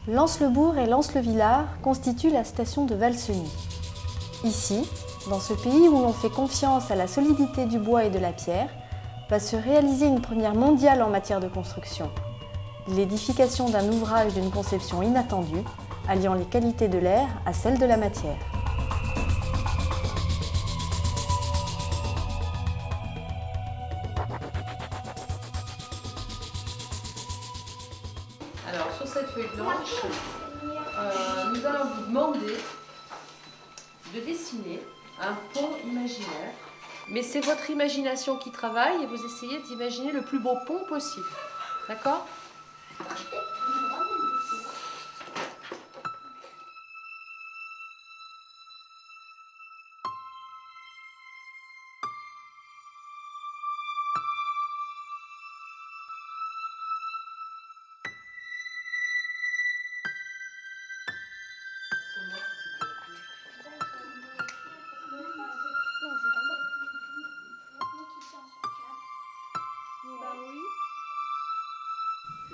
Lens-le-Bourg et Lens-le-Villard constituent la station de Valseny. Ici, dans ce pays où l'on fait confiance à la solidité du bois et de la pierre, va se réaliser une première mondiale en matière de construction. L'édification d'un ouvrage d'une conception inattendue, alliant les qualités de l'air à celles de la matière. Alors, sur cette feuille blanche, nous allons vous demander de dessiner un pont imaginaire. Mais c'est votre imagination qui travaille et vous essayez d'imaginer le plus beau pont possible. D'accord ?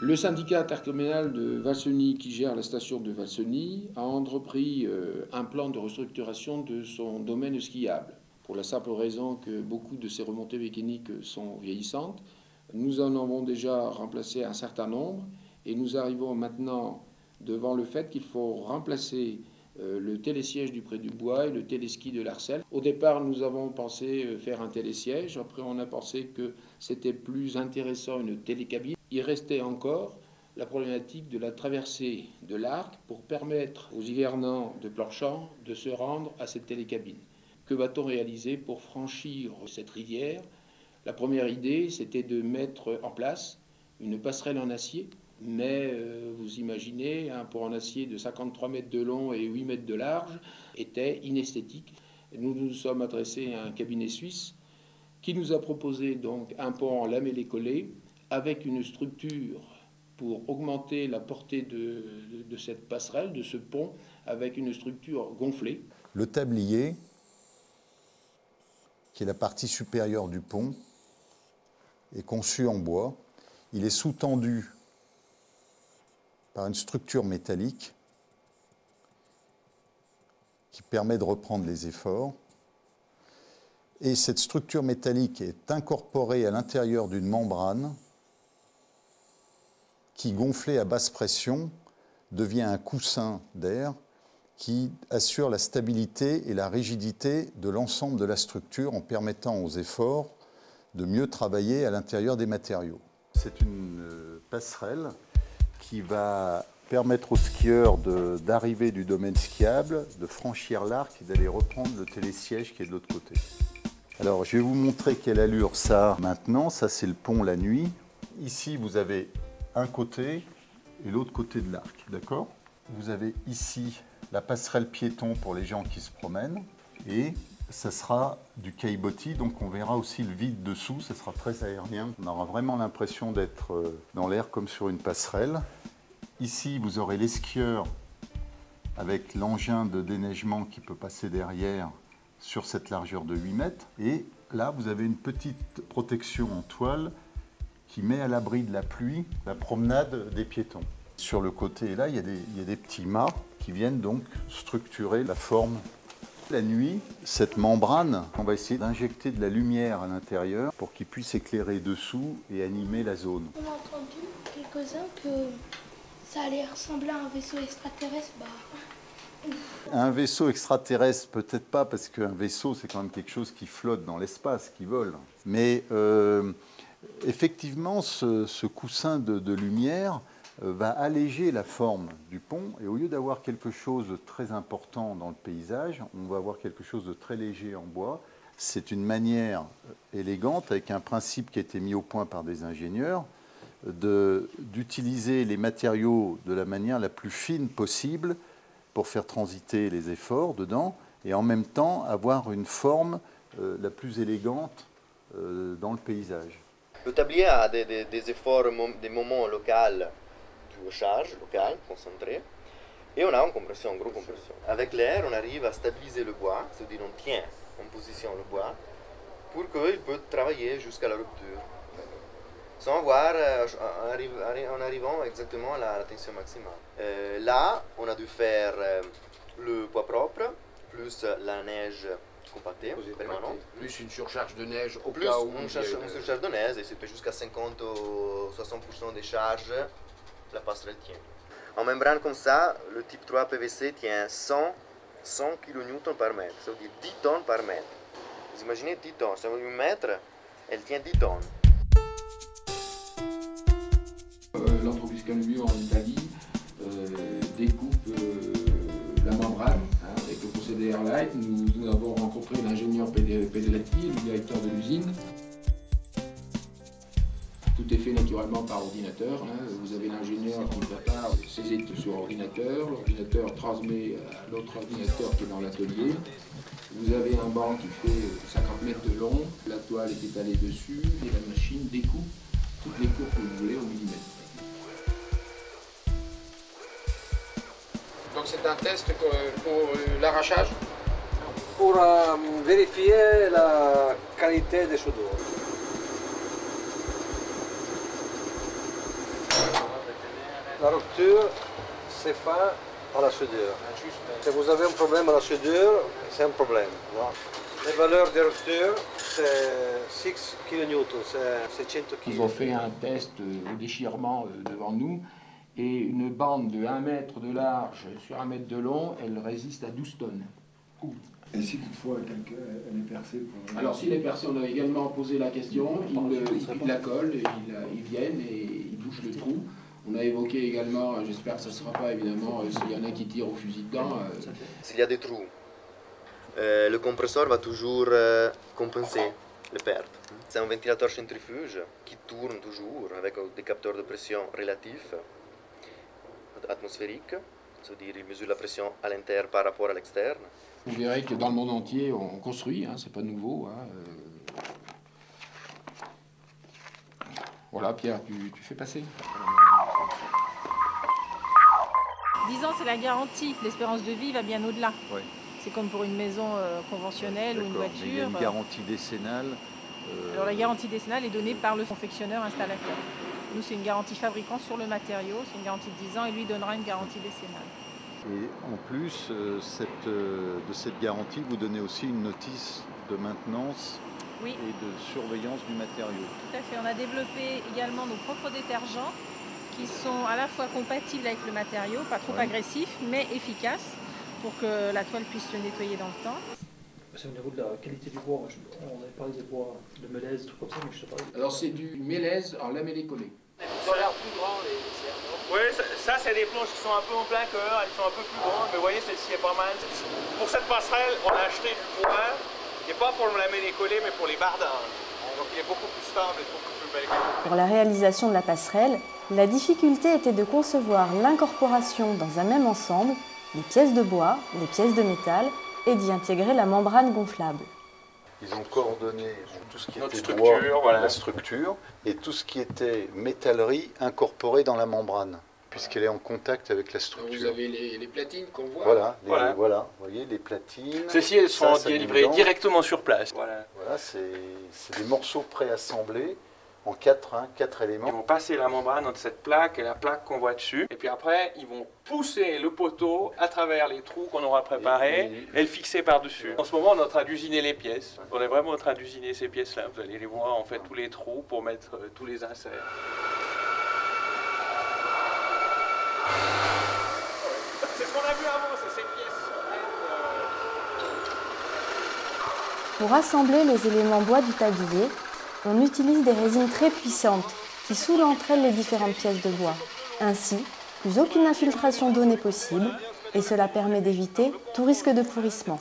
Le syndicat intercommunal de Valseny, qui gère la station de Valseny, a entrepris un plan de restructuration de son domaine skiable, pour la simple raison que beaucoup de ces remontées mécaniques sont vieillissantes. Nous en avons déjà remplacé un certain nombre, et nous arrivons maintenant devant le fait qu'il faut remplacer le télésiège du Pré du Bois et le téléski de l'Arcel. Au départ, nous avons pensé faire un télésiège. Après, on a pensé que c'était plus intéressant une télécabine. Il restait encore la problématique de la traversée de l'Arc pour permettre aux hivernants de Planchant de se rendre à cette télécabine. Que va-t-on réaliser pour franchir cette rivière? La première idée, c'était de mettre en place une passerelle en acier. Mais vous imaginez, un pont en acier de 53 mètres de long et 8 mètres de large était inesthétique. Nous nous sommes adressés à un cabinet suisse qui nous a proposé donc un pont en lamellé-collé avec une structure pour augmenter la portée de cette passerelle, de ce pont, avec une structure gonflée. Le tablier, qui est la partie supérieure du pont, est conçu en bois. Il est sous-tendu par une structure métallique qui permet de reprendre les efforts. Et cette structure métallique est incorporée à l'intérieur d'une membrane qui, gonflée à basse pression, devient un coussin d'air qui assure la stabilité et la rigidité de l'ensemble de la structure en permettant aux efforts de mieux travailler à l'intérieur des matériaux. C'est une passerelle qui va permettre aux skieurs d'arriver du domaine skiable, de franchir l'arc et d'aller reprendre le télésiège qui est de l'autre côté. Alors, je vais vous montrer quelle allure ça a maintenant. Ça, c'est le pont la nuit. Ici, vous avez un côté et l'autre côté de l'arc, d'accord? Vous avez ici la passerelle piéton pour les gens qui se promènent et ça sera du caillebotis, donc on verra aussi le vide dessous, ça sera très aérien. On aura vraiment l'impression d'être dans l'air comme sur une passerelle. Ici, vous aurez les skieurs avec l'engin de déneigement qui peut passer derrière sur cette largeur de 8 mètres. Et là, vous avez une petite protection en toile qui met à l'abri de la pluie la promenade des piétons. Sur le côté, là, il y a des petits mâts qui viennent donc structurer la forme. La nuit, cette membrane, on va essayer d'injecter de la lumière à l'intérieur pour qu'il puisse éclairer dessous et animer la zone. On a entendu quelques-uns que ça allait ressembler à un vaisseau extraterrestre. Un vaisseau extraterrestre, peut-être pas, parce qu'un vaisseau, c'est quand même quelque chose qui flotte dans l'espace, qui vole. Mais effectivement, ce coussin de lumière va alléger la forme du pont et au lieu d'avoir quelque chose de très important dans le paysage, on va avoir quelque chose de très léger en bois. C'est une manière élégante, avec un principe qui a été mis au point par des ingénieurs, d'utiliser les matériaux de la manière la plus fine possible pour faire transiter les efforts dedans et en même temps avoir une forme la plus élégante dans le paysage. Le tablier a des efforts, des moments locaux, de charge locale, concentrée, et on a une compression, une grosse compression. Avec l'air, on arrive à stabiliser le bois, c'est-à-dire on tient en position le bois, pour qu'il puisse travailler jusqu'à la rupture. sans voir, en arrivant exactement à la tension maximale. Là, on a dû faire le poids propre, plus la neige compactée, permanente. Plus une surcharge de neige au Plus cas où. une surcharge de neige, et c'était jusqu'à 50 ou 60% des charges, la passerelle tient. En membrane comme ça, le type 3 PVC tient 100 kN par mètre, ça veut dire 10 tonnes par mètre. Vous imaginez 10 tonnes, ça veut dire 1 mètre, elle tient 10 tonnes. L'entreprise Calmur en Italie découpe la membrane avec le procédé Airlight. Nous avons rencontré l'ingénieur Pedellati, le directeur de l'usine. Tout est fait naturellement par ordinateur. Vous avez l'ingénieur qui prépare ses études sur ordinateur. L'ordinateur transmet à l'autre ordinateur qui est dans l'atelier. Vous avez un banc qui fait 50 mètres de long. La toile est étalée dessus et la machine découpe toutes les courbes que vous voulez au millimètre. Donc c'est un test pour l'arrachage? Pour vérifier la qualité des soudures. La rupture, c'est pas à la soudure. Si vous avez un problème à la soudure, c'est un problème. Les valeurs de rupture, c'est 6 kN, c'est 100 kg. Ils ont fait un test au déchirement devant nous et une bande de 1 mètre de large sur 1 mètre de long, elle résiste à 12 tonnes. Et si toutefois elle est percée pour... Alors s'il est percé, on a également posé la question, ils la collent, ils viennent et ils bouchent le trou. On a évoqué également, j'espère que ça ne sera pas évidemment, s'il y en a qui tirent au fusil dedans. S'il y a des trous, le compresseur va toujours compenser les pertes. C'est un ventilateur centrifuge qui tourne toujours avec des capteurs de pression relatifs, atmosphériques, c'est-à-dire il mesure la pression à l'interne par rapport à l'externe. Vous verrez que dans le monde entier, on construit, c'est pas nouveau. Voilà, Pierre, tu fais passer. 10 ans, c'est la garantie. L'espérance de vie va bien au-delà. Oui. C'est comme pour une maison conventionnelle ou une voiture. Mais il y a une garantie décennale. Alors la garantie décennale est donnée par le confectionneur installateur. Nous, c'est une garantie fabricant sur le matériau, c'est une garantie de 10 ans et lui donnera une garantie décennale. Et en plus de cette garantie, vous donnez aussi une notice de maintenance et de surveillance du matériau. Tout à fait. On a développé également nos propres détergents qui sont à la fois compatibles avec le matériau, pas trop agressifs, mais efficaces pour que la toile puisse se nettoyer dans le temps. C'est au niveau de la qualité du bois. On avait parlé des bois de mélèze, des trucs comme ça, mais je sais pas. Alors c'est du mélèze en lamellé-collé. Ils ont l'air plus grands les cerveaux. Oui, ça c'est des planches qui sont un peu en plein cœur, elles sont un peu plus grandes, mais vous voyez celle-ci est pas mal. Pour cette passerelle, on a acheté du bois, qui n'est pas pour le lamellé-collé, mais pour les bardins. Donc il est beaucoup plus stable et beaucoup plus belle. Pour la réalisation de la passerelle, la difficulté était de concevoir l'incorporation dans un même ensemble les pièces de bois, les pièces de métal et d'y intégrer la membrane gonflable. Ils ont coordonné tout ce qui Notre était structure, bois, voilà. la structure, et tout ce qui était métallerie incorporée dans la membrane, puisqu'elle est en contact avec la structure. Vous avez les platines qu'on voit. Voilà, vous voyez, les platines. Celles-ci, elles sont livrées directement sur place. Voilà, c'est des morceaux préassemblés en 4 éléments. Ils vont passer la membrane entre cette plaque et la plaque qu'on voit dessus. Et puis après, ils vont pousser le poteau à travers les trous qu'on aura préparés et le fixer par-dessus. En ce moment, on est en train d'usiner les pièces. On est vraiment en train d'usiner ces pièces-là. Vous allez les voir, on fait tous les trous pour mettre tous les inserts. C'est ce qu'on a vu avant, c'est ces pièces. Pour assembler les éléments bois du tablier, on utilise des résines très puissantes qui soudent entre elles les différentes pièces de bois. Ainsi, plus aucune infiltration d'eau n'est possible et cela permet d'éviter tout risque de pourrissement.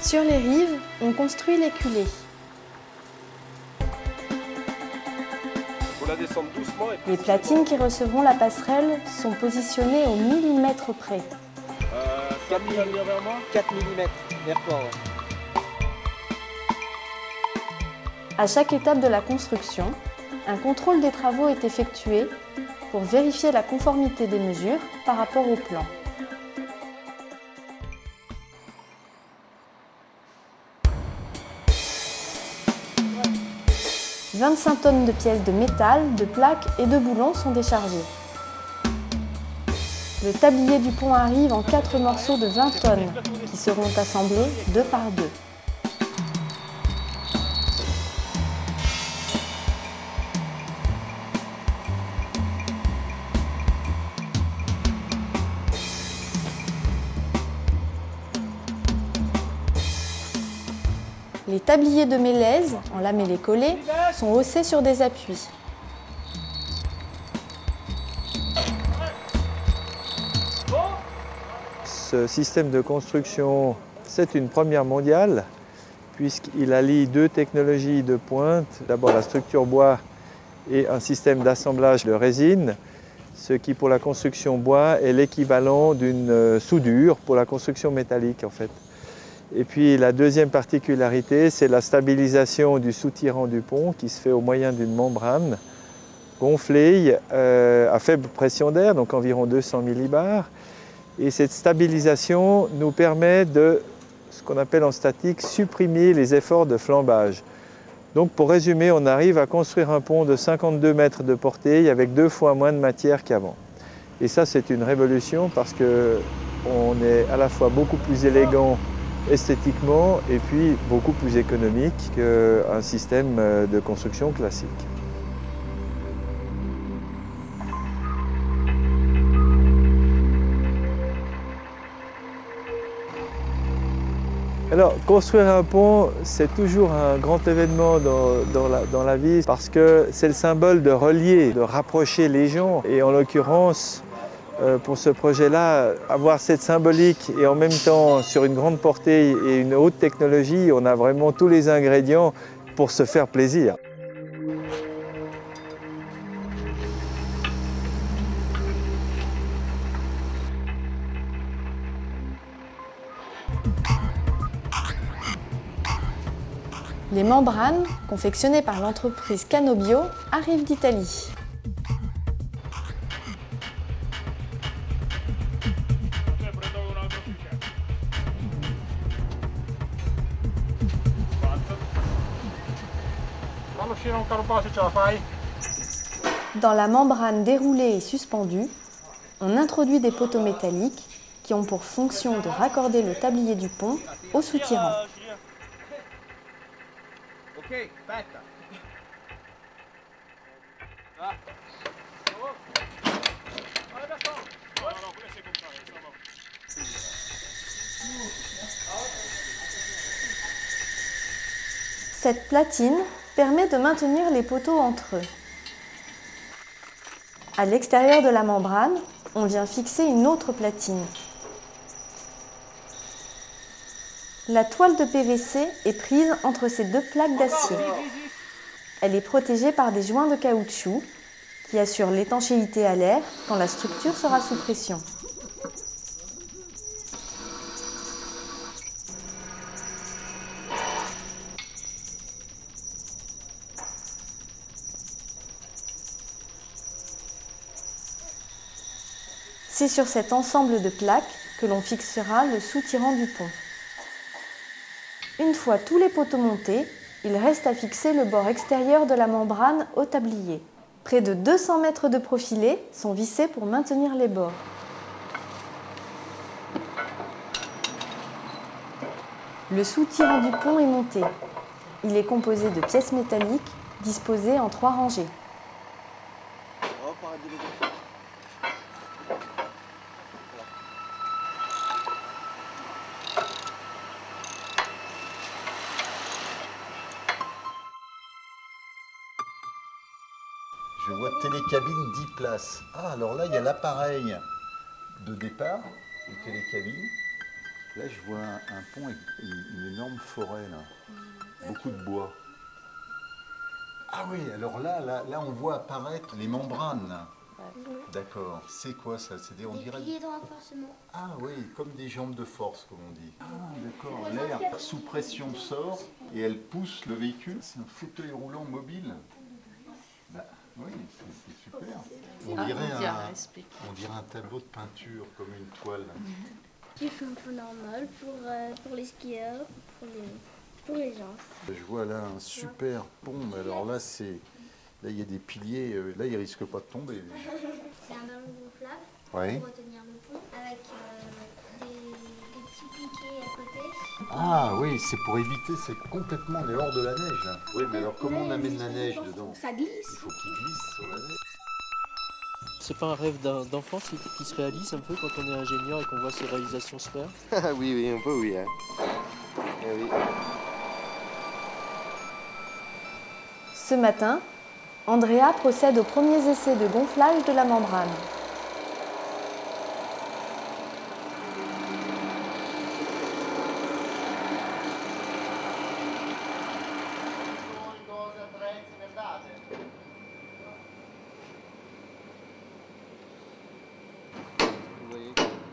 Sur les rives, on construit les culées. Les platines qui recevront la passerelle sont positionnées au millimètre près. 4 mm, À chaque étape de la construction, un contrôle des travaux est effectué pour vérifier la conformité des mesures par rapport au plan. 25 tonnes de pièces de métal, de plaques et de boulons sont déchargées. Le tablier du pont arrive en 4 morceaux de 20 tonnes qui seront assemblés 2 par 2. Les tabliers de mélèze, en lamellé collé, sont haussés sur des appuis. Ce système de construction, c'est une première mondiale, puisqu'il allie 2 technologies de pointe. D'abord la structure bois et un système d'assemblage de résine, ce qui pour la construction bois est l'équivalent d'une soudure pour la construction métallique en fait. Et puis la deuxième particularité, c'est la stabilisation du soutirant du pont qui se fait au moyen d'une membrane gonflée à faible pression d'air, donc environ 200 millibars. Et cette stabilisation nous permet de, ce qu'on appelle en statique, supprimer les efforts de flambage. Donc pour résumer, on arrive à construire un pont de 52 mètres de portée avec 2 fois moins de matière qu'avant. Et ça, c'est une révolution parce qu'on est à la fois beaucoup plus élégant esthétiquement et puis beaucoup plus économique qu'un système de construction classique. Alors, construire un pont, c'est toujours un grand événement dans la vie parce que c'est le symbole de relier, de rapprocher les gens. Et en l'occurrence, pour ce projet-là, avoir cette symbolique et en même temps sur une grande portée et une haute technologie, on a vraiment tous les ingrédients pour se faire plaisir. Les membranes, confectionnées par l'entreprise Canobio, arrivent d'Italie. Dans la membrane déroulée et suspendue, on introduit des poteaux métalliques qui ont pour fonction de raccorder le tablier du pont au soutirant. Cette platine permet de maintenir les poteaux entre eux. À l'extérieur de la membrane, on vient fixer une autre platine. La toile de PVC est prise entre ces 2 plaques d'acier. Elle est protégée par des joints de caoutchouc qui assurent l'étanchéité à l'air quand la structure sera sous pression. C'est sur cet ensemble de plaques que l'on fixera le soutirant du pont. Une fois tous les poteaux montés, il reste à fixer le bord extérieur de la membrane au tablier. Près de 200 mètres de profilés sont vissés pour maintenir les bords. Le soutirant du pont est monté. Il est composé de pièces métalliques disposées en 3 rangées. Je vois télécabine 10 places. Ah, alors là, il y a l'appareil de départ, de télécabine. Là, je vois un pont avec une énorme forêt, là. Beaucoup de bois. Ah oui, alors là, on voit apparaître les membranes, là. D'accord. C'est quoi ça? C'est on dirait... piliers de renforcement. Ah oui, comme des jambes de force, comme on dit. Ah d'accord, l'air sous pression sort et elle pousse le véhicule. C'est un fauteuil roulant mobile. Bah, oui, c'est super. On dirait un tableau de peinture, comme une toile. Qui fait un peu normal pour les skieurs, pour Pour les gens. Je vois là un super pont, mais alors là, là il y a des piliers, là il risque pas de tomber. C'est un ballon gonflable Ouais. pour retenir le pont avec des petits piquets à côté. Ah oui, c'est pour éviter, c'est complètement, on est hors de la neige là. Oui, mais alors comment on amène la neige dedans? Ça glisse. Il faut qu'il glisse sur la neige. C'est pas un rêve d'enfant qui se réalise un peu quand on est ingénieur et qu'on voit ses réalisations se faire? Oui, oui, un peu oui. Hein. Oui. Ce matin, Andrea procède aux premiers essais de gonflage de la membrane.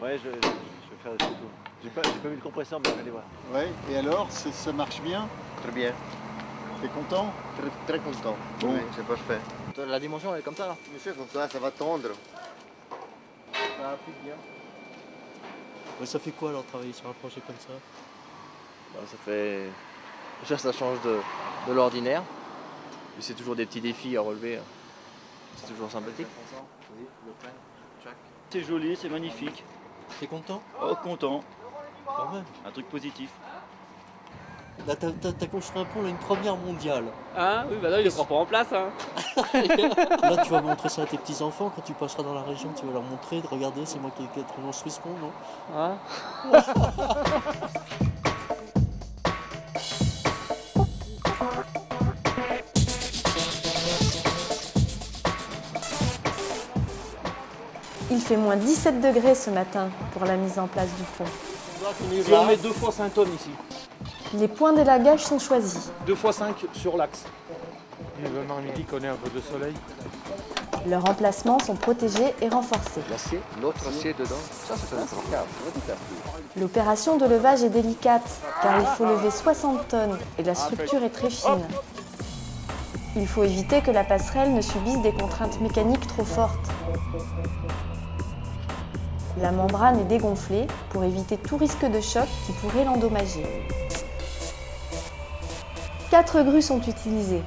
Ouais, je vais faire des photos. J'ai pas vu le compresseur, mais allez voir. Ouais, et alors, ça marche bien? Très bien. T'es content? Très content. Bon. Oui, c'est parfait. La dimension, elle est comme ça là? Monsieur, comme ça va tendre. Ça applique bien. Ouais, ça fait quoi alors travailler sur un projet comme ça? Bah, ça fait... Déjà, ça change de l'ordinaire. Puis c'est toujours des petits défis à relever. C'est toujours sympathique. C'est joli, c'est magnifique. T'es content? Oh, content. Quand même. Un truc positif. Là, t'as construit un pont, là, une première mondiale. Ah oui, bah là, il est pas en place. Hein. Là, tu vas montrer ça à tes petits-enfants quand tu passeras dans la région. Tu vas leur montrer, regardez, c'est moi qui ai construit ce pont, non? Ah. Il fait moins 17 degrés ce matin pour la mise en place du pont. Si on met 2 fois 5 tonnes ici. Les points d'élagage sont choisis. 2 fois 5 sur l'axe. Demain midi, qu'on ait un peu de soleil. Leurs emplacements sont protégés et renforcés. L'acier, l'autre acier dedans. Ça, c'est un L'opération de levage est délicate car il faut lever 60 tonnes et la structure est très fine. Il faut éviter que la passerelle ne subisse des contraintes mécaniques trop fortes. La membrane est dégonflée pour éviter tout risque de choc qui pourrait l'endommager. 4 grues sont utilisées,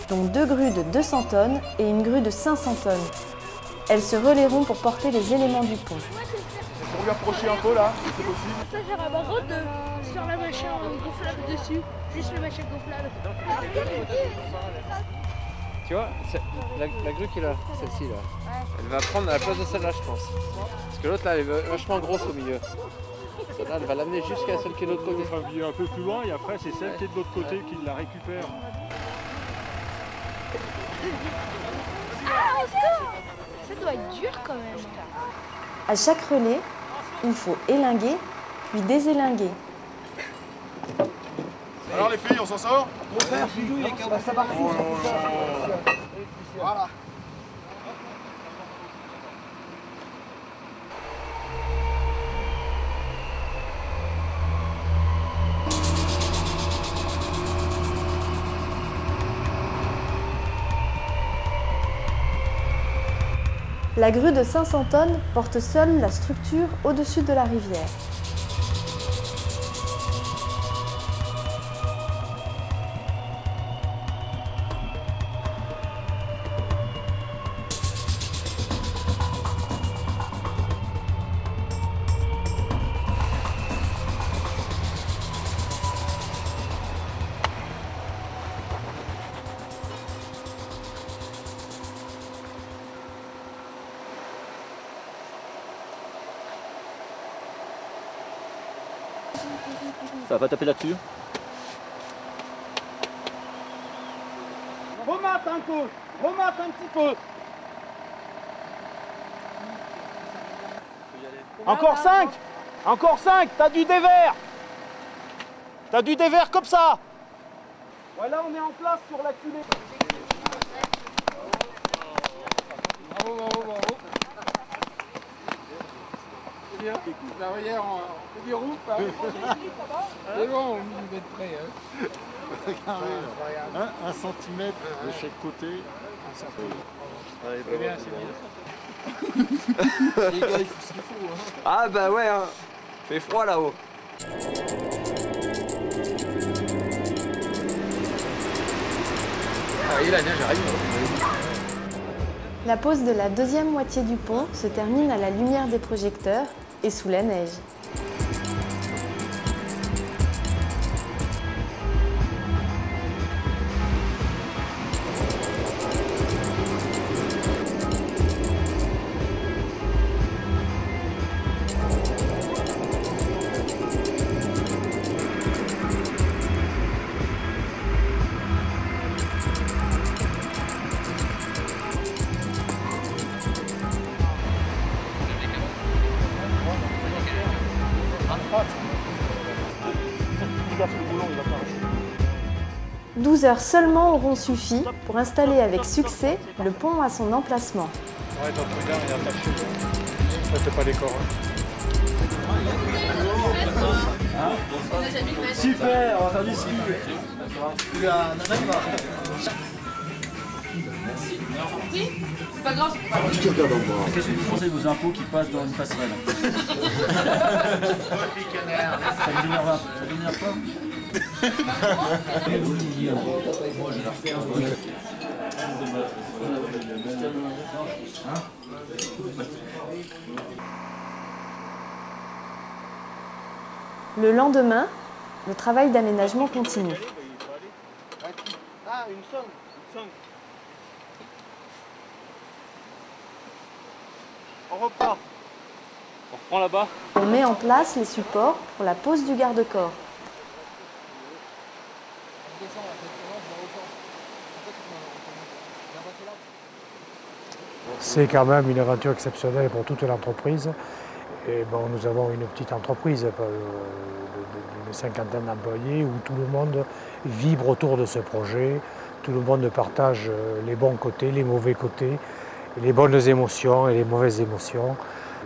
dont 2 grues de 200 tonnes et une grue de 500 tonnes. Elles se relayeront pour porter les éléments du pont. Pour lui approcher un peu là, si c'est possible. Ça, j'ai un barreau sur la machine gonflable dessus. Juste le machin gonflable. Tu vois, la grue qui est là, celle-ci là, elle va prendre la place de celle-là, je pense. Parce que l'autre là, elle est vachement grosse au milieu. Celle-là, elle va l'amener jusqu'à celle qui est de l'autre côté. Enfin, un peu plus loin et après, c'est celle qui est de l'autre côté qui la récupère. Ah, ça doit être dur quand même. À chaque relais, il faut élinguer puis désélinguer. Alors les filles, on s'en sort? Mon frère, Fidou, il est capable. Ça va. Voilà. La grue de 500 tonnes porte seule la structure au-dessus de la rivière. Ça va pas taper là-dessus? Remate un peu, remate un petit peu. Encore 5, encore 5, t'as du dévers. T'as du dévers comme ça. Voilà, on est en place sur la culée. Bravo, bravo, bravo. C'est bien. L'arrière, on fait des roupes. Hein. C'est bon, on va être prêt. Hein. Regardez, 1 cm de chaque côté. C'est bien, c'est bien. Les gars, il faut ce qu'il faut. Hein. Ah bah ouais, hein. Fait froid là-haut. Et la neige arrive. La pose de la deuxième moitié du pont se termine à la lumière des projecteurs et sous la neige. Fais gaffe, le boulon, il va pas arracher. 12 heures seulement auront suffi pour installer avec succès le pont à son emplacement. Ouais, dans ton regard, il y a pas de chose. Ça, c'est pas les corps. Super, on va faire du ski. C'est pas grave. Je te regarde en bas. Qu'est-ce que vous pensez de vos impôts qui passent dans une passerelle? Ça vous énerve pas? Ça vous énerve pas? Le lendemain, le travail d'aménagement continue. Ah, une sonde. On repart. On reprend là-bas. On met en place les supports pour la pose du garde-corps. C'est quand même une aventure exceptionnelle pour toute l'entreprise. Et bon, nous avons une petite entreprise d'une cinquantaine d'employés où tout le monde vibre autour de ce projet. Tout le monde partage les bons côtés, les mauvais côtés, les bonnes émotions et les mauvaises émotions.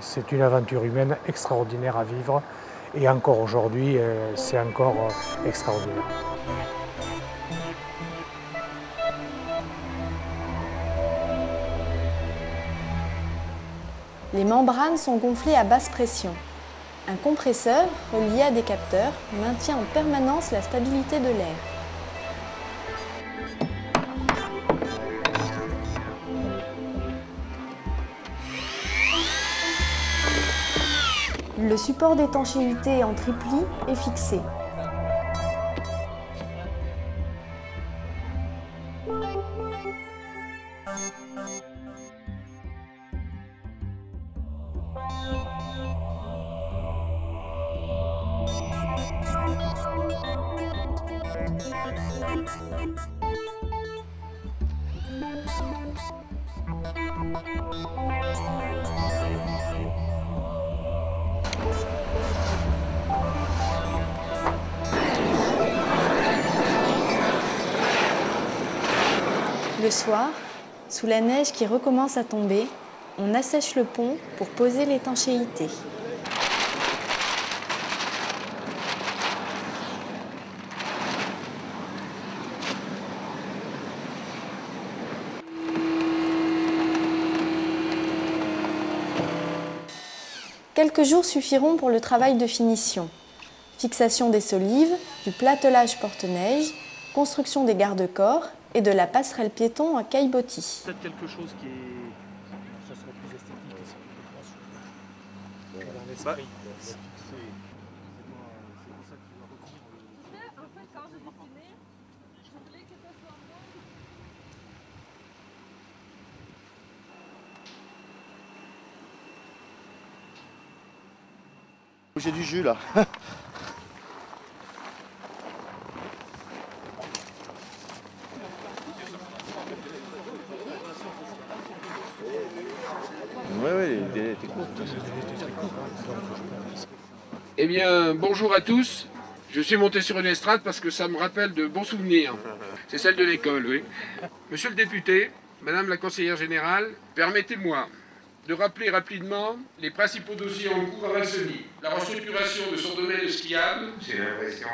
C'est une aventure humaine extraordinaire à vivre. Et encore aujourd'hui, c'est encore extraordinaire. Les membranes sont gonflées à basse pression. Un compresseur, relié à des capteurs, maintient en permanence la stabilité de l'air. Le support d'étanchéité en triplis est fixé. Le soir, sous la neige qui recommence à tomber, on assèche le pont pour poser l'étanchéité. Quelques jours suffiront pour le travail de finition. Fixation des solives, du platelage porte-neige, construction des garde-corps et de la passerelle piéton en caillebotis. Peut-être quelque chose qui est... Ça serait plus esthétique et c'est plus grand dans l'esprit. En fait, quand je dessinais, je voulais que ça soit moins... J'ai du jus là. Oui, il était court. Eh bien, bonjour à tous. Je suis monté sur une estrade parce que ça me rappelle de bons souvenirs. C'est celle de l'école, oui. Monsieur le député, Madame la conseillère générale, permettez-moi de rappeler rapidement les principaux dossiers en cours à Valseny. La restructuration de son domaine skiable. J'ai l'impression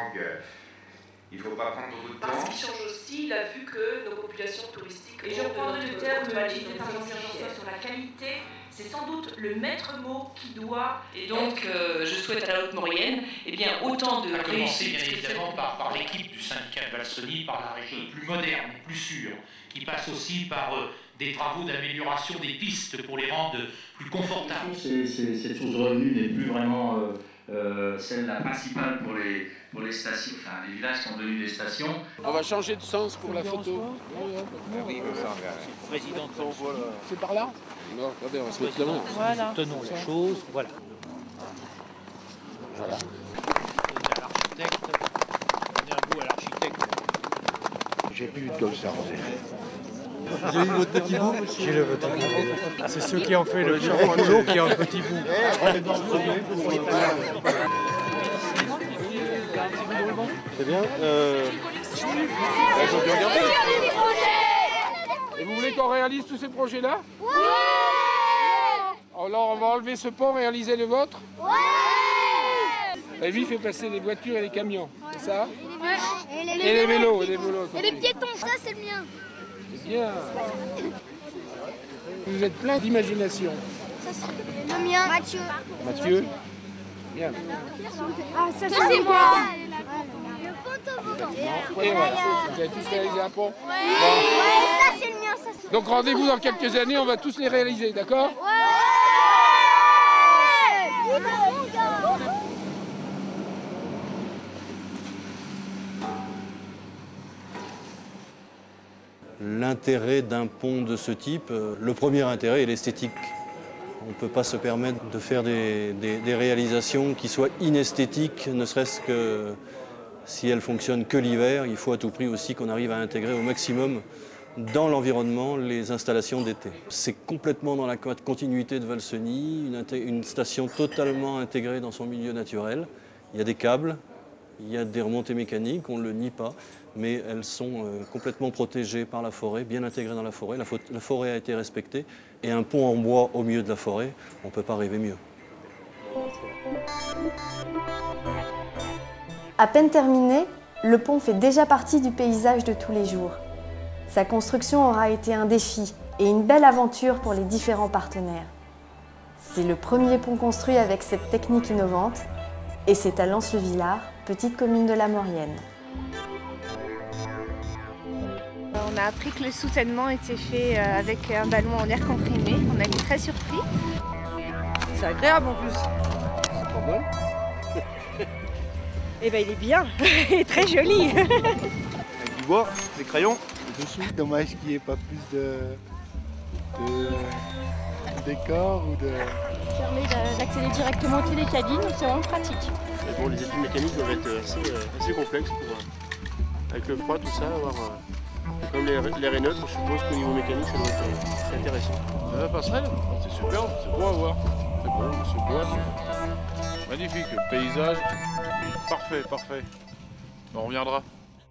qu'il ne faut pas prendre beaucoup de temps. Parce qu'il change aussi, il a vu que nos populations touristiques... Et je reprendrai le terme de la sur la qualité, c'est sans doute le maître mot qui doit, et donc je souhaite à la Haute-Maurienne, eh bien, autant de commencer bien évidemment par l'équipe du syndicat de Valsony, par la région plus moderne et plus sûre, qui passe aussi par des travaux d'amélioration des pistes pour les rendre plus confortables. Cette source de revenus n'est plus vraiment celle la principale pour les stations, enfin les villages qui sont devenus des stations. On va changer de sens pour la photo. Oui, comme ça, président, c'est par là? Non, regardez, on va se mettre là. Voilà. Tenons la chose, voilà. Voilà. Donnez à l'architecte. Donnez un goût à l'architecte. J'ai plus de comme ça. J'ai eu votre petit bout. J'ai le votre petit bout. C'est ceux qui ont fait le boulot qui ont le petit bout. C'est bien. Et vous voulez qu'on réalise tous ces projets-là? Ouais! Alors on va enlever ce pont, réaliser le vôtre? Ouais! Et lui fait passer les voitures et les camions, c'est ça? Ouais. Et les vélos. Et les piétons, ça c'est le mien. C'est bien. Vous êtes plein d'imagination. Ça c'est le mien. Mathieu. Mathieu? Bien. Ah, ça c'est moi. Le pont toboggan. Et voilà, vous avez tous réalisé un pont? Ouais, ça c'est le mien. Ça, donc rendez-vous dans quelques années, on va tous les réaliser, d'accord? Ouais. L'intérêt d'un pont de ce type, le premier intérêt est l'esthétique. On ne peut pas se permettre de faire des réalisations qui soient inesthétiques, ne serait-ce que si elles fonctionnent que l'hiver. Il faut à tout prix aussi qu'on arrive à intégrer au maximum dans l'environnement les installations d'été. C'est complètement dans la continuité de Valsony, une station totalement intégrée dans son milieu naturel. Il y a des câbles, il y a des remontées mécaniques, on ne le nie pas, mais elles sont complètement protégées par la forêt, bien intégrées dans la forêt. La forêt a été respectée et un pont en bois au milieu de la forêt, on ne peut pas rêver mieux. À peine terminé, le pont fait déjà partie du paysage de tous les jours. Sa construction aura été un défi et une belle aventure pour les différents partenaires. C'est le premier pont construit avec cette technique innovante et c'est à Lens-le-Villard, petite commune de la Maurienne. On a appris que le soutènement était fait avec un ballon en air comprimé. On a été très surpris. C'est agréable en plus. C'est pas mal. Eh ben il est bien, il est très joli. Avec du bois, des crayons dessus. Dommage qu'il n'y ait pas plus de décor ou de... Ça permet d'accéder directement aux télécabines, c'est vraiment pratique. Et bon, les études mécaniques doivent être assez complexes pour, avec le froid, tout ça, avoir... Comme l'air est neutre, je suppose qu'au niveau mécanique, ça doit être très intéressant. La passerelle, c'est super, c'est beau à voir. C'est beau, c'est beau, c'est magnifique. Le paysage, parfait, parfait. On reviendra.